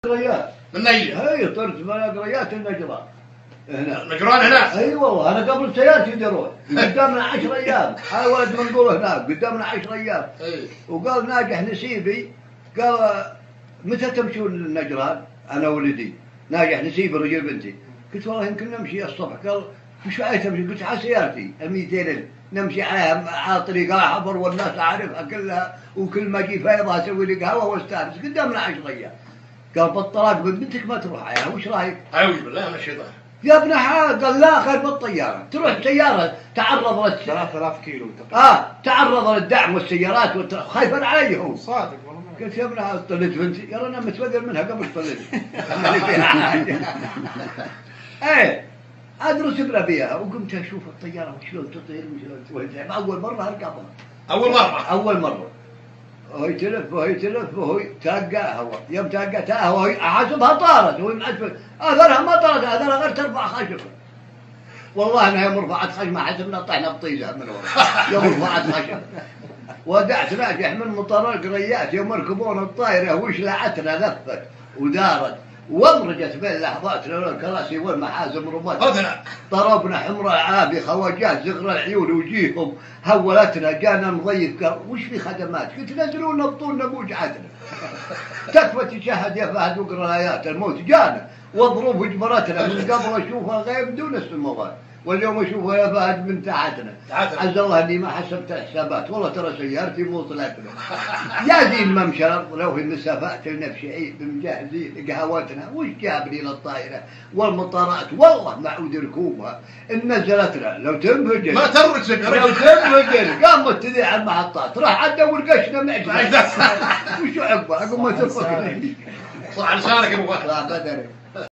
ريال من نيجة. اي طرت قريات النجران هنا. نجران هنا؟ اي والله انا قبل سيارتي يدرون قدامنا 10 ايام، هذا ولد منقول هناك قدامنا 10 ايام. وقال ناجح نسيبي قال متى تمشون للنجران؟ انا ولدي ناجح نسيبي رجل بنتي. قلت والله يمكن نمشي الصبح. قال وش عايز تمشي؟ قلت على سيارتي 200 نمشي عليها على طريق حفر والناس اعرفها كلها، وكل ما اجي فيضها اسوي لي قهوه واستانس. قدامنا 10 ايام. قال بالطلاق بنتك ما تروح عليها، وش رايك؟ اعوذ بالله من الشيطان. يا ابن حال قال لا خير بالطياره، تروح سياره تعرض 3000 كيلو تقريبا. تعرض للدعم والسيارات خايفا علي هو. صادق والله. قلت يا ابن حال طلت بنتي، يلا انا متوذر منها قبل طلت. ما فيها حاجه. ايه ادرس بلا بيها، وقمت اشوف الطياره وشلون تطير وشلون توزع. اول مره اركبها. اول مره وهي تلف وهي تلف وهي تلقى هواء. يوم تلقتها وهي احسبها طارت وهي معجبه، اثرها ما طارت، اثرها غير ترفع خشبه. والله انها يوم رفعت خشبه حسبنا طحنا بطيزه من ورا. يوم رفعت خشبه ودعت ناجح من مطار القريات يوم يركبون الطائره وشلعتنا لفت ودارت وامرجت بين لحظات لولا الكراسي والمحازم رمت. ضربنا حمر العابي خواجات زغر العيون وجيهم هولتنا. جانا نضيف قال وش في خدمات؟ قلت نزلونا بطولنا موجعتنا. تكفى تشهد يا فهد وقرا ايات الموت. جانا والظروف اجبرتنا من قبل اشوفها غيب دون السماوات، واليوم اشوفها يا فهد من تحتنا. عز الله اني ما حسبت الحسابات، والله ترى سيارتي مو طلعتنا. يا دين ممشى لو ان سافأت لنفسي بمجهزين قهوتنا. وش جابني للطائره والمطارات؟ والله ما عود ركوبها ان نزلتنا لو تنفجر ما ترجع لو تنفجر قامت تذيع على المحطات راح عدوا ورقشنا معجزه. وش عقبه؟ عقب ما تفكر صح لسانك يا ابو فهد.